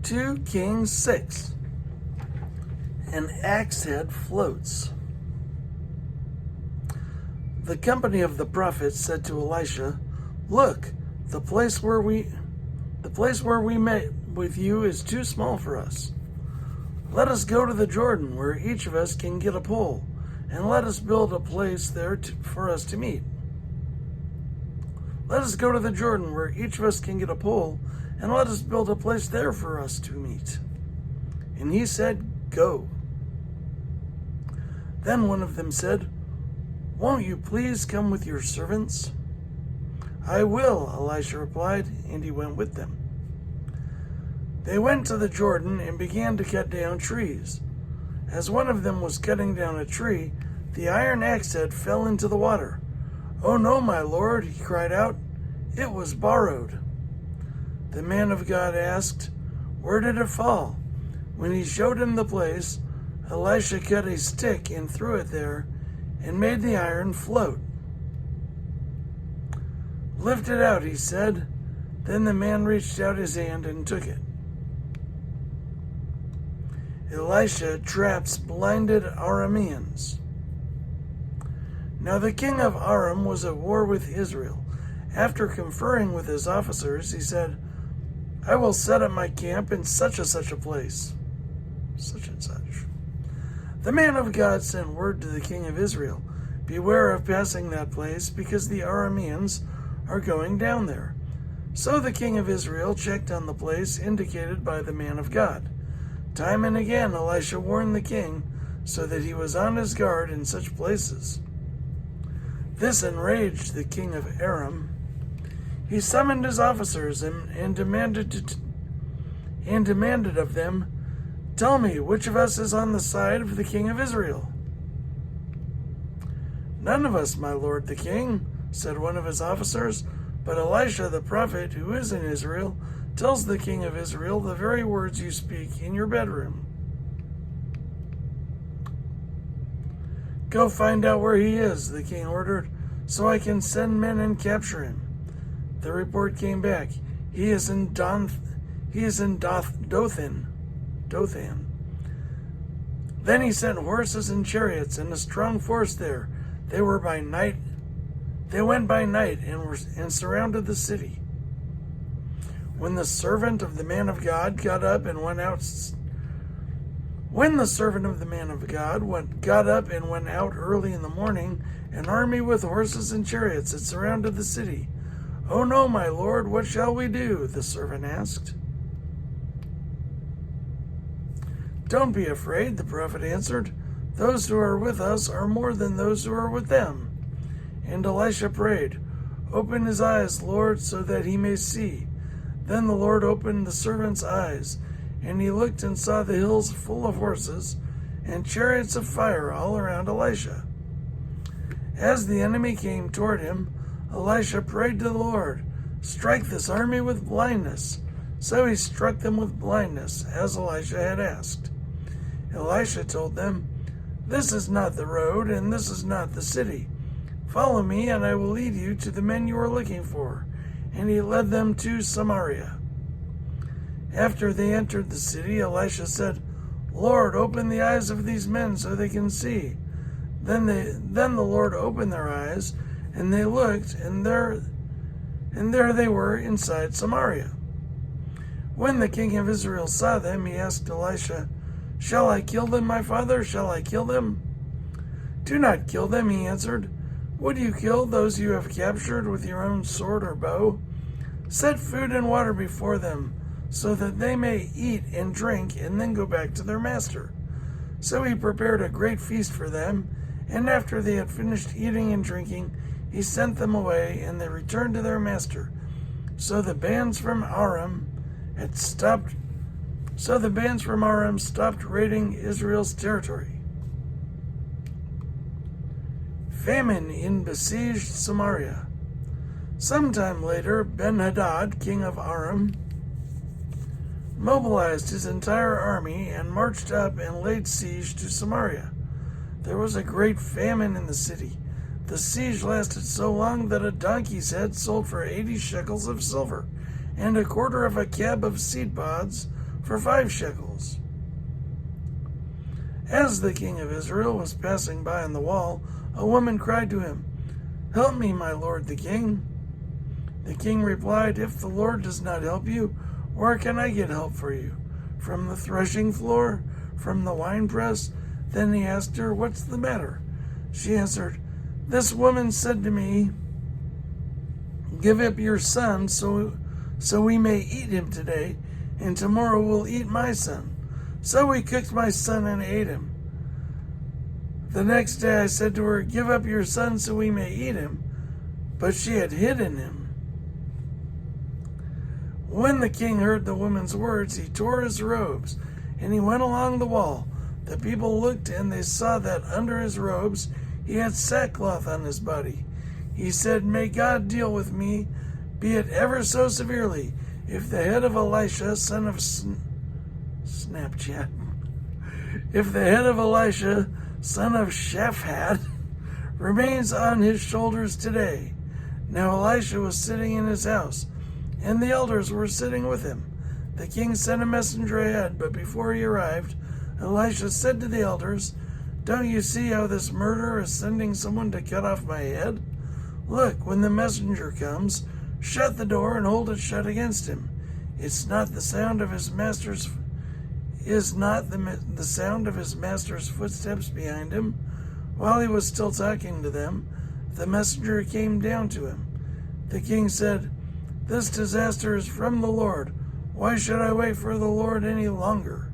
2 Kings 6. An axe head floats. The company of the prophets said to Elisha, "Look, the place where we met with you is too small for us. Let us go to the Jordan, where each of us can get a pole, and let us build a place there for us to meet." Let us go to the Jordan, where each of us can get a pole, and let us build a place there for us to meet. And he said, "Go." Then one of them said, "Won't you please come with your servants?" "I will," Elisha replied, and he went with them. They went to the Jordan and began to cut down trees. As one of them was cutting down a tree, the iron axe head fell into the water. "Oh no, my lord," he cried out. "It was borrowed." The man of God asked, "Where did it fall?" When he showed him the place, Elisha cut a stick and threw it there and made the iron float. "Lift it out," he said. Then the man reached out his hand and took it. Elisha traps blinded Arameans. Now the king of Aram was at war with Israel. After conferring with his officers, he said, "I will set up my camp in such and such a place." Such and such. The man of God sent word to the king of Israel, "Beware of passing that place, because the Arameans are going down there." So the king of Israel checked on the place indicated by the man of God. Time and again Elisha warned the king, so that he was on his guard in such places. This enraged the king of Aram. He summoned his officers and demanded of them, "Tell me, which of us is on the side of the king of Israel?" "None of us, my lord the king," said one of his officers, "but Elisha the prophet, who is in Israel, tells the king of Israel the very words you speak in your bedroom." "Go find out where he is," the king ordered, "so I can send men and capture him." The report came back, He is in Dothan. Then he sent horses and chariots and a strong force there. They went by night and surrounded the city. When the servant of the man of God got up and went out early in the morning, an army with horses and chariots had surrounded the city. "Oh no, my lord, what shall we do?" the servant asked. "Don't be afraid," the prophet answered. "Those who are with us are more than those who are with them." And Elisha prayed, "Open his eyes, Lord, so that he may see." Then the Lord opened the servant's eyes, and he looked and saw the hills full of horses and chariots of fire all around Elisha. As the enemy came toward him, Elisha prayed to the Lord, "Strike this army with blindness." So he struck them with blindness, as Elisha had asked. Elisha told them, "This is not the road, and this is not the city. Follow me, and I will lead you to the men you are looking for." And he led them to Samaria. After they entered the city, Elisha said, "Lord, open the eyes of these men so they can see." Then the Lord opened their eyes, and they looked, and there they were inside Samaria. When the king of Israel saw them, he asked Elisha, "Shall I kill them, my father? Shall I kill them?" "Do not kill them," he answered. "Would you kill those you have captured with your own sword or bow? Set food and water before them, so that they may eat and drink and then go back to their master." So he prepared a great feast for them, and after they had finished eating and drinking, he sent them away, and they returned to their master. So the bands from Aram stopped raiding Israel's territory. Famine in besieged Samaria. Sometime later, Ben-Hadad, king of Aram, mobilized his entire army and marched up and laid siege to Samaria. There was a great famine in the city. The siege lasted so long that a donkey's head sold for 80 shekels of silver, and a quarter of a cab of seed pods for 5 shekels. As the king of Israel was passing by on the wall, a woman cried to him, "Help me, my lord the king." The king replied, "If the Lord does not help you, where can I get help for you? From the threshing floor? From the winepress?" Then he asked her, "What's the matter?" She answered, "This woman said to me, 'Give up your son so we may eat him today, and tomorrow we'll eat my son.' So we cooked my son and ate him. The next day I said to her, 'Give up your son so we may eat him,' but she had hidden him." When the king heard the woman's words, he tore his robes, and he went along the wall. The people looked, and they saw that under his robes he had sackcloth on his body. He said, "May God deal with me, be it ever so severely, if the head of Elisha, son of Snapchat, if the head of Elisha, son of Shaphat, remains on his shoulders today." Now Elisha was sitting in his house, and the elders were sitting with him. The king sent a messenger ahead, but before he arrived, Elisha said to the elders, "Don't you see how this murderer is sending someone to cut off my head? Look, when the messenger comes, shut the door and hold it shut against him. Is not the sound of his master's footsteps behind him?" While he was still talking to them, the messenger came down to him. The king said, "This disaster is from the Lord. Why should I wait for the Lord any longer?"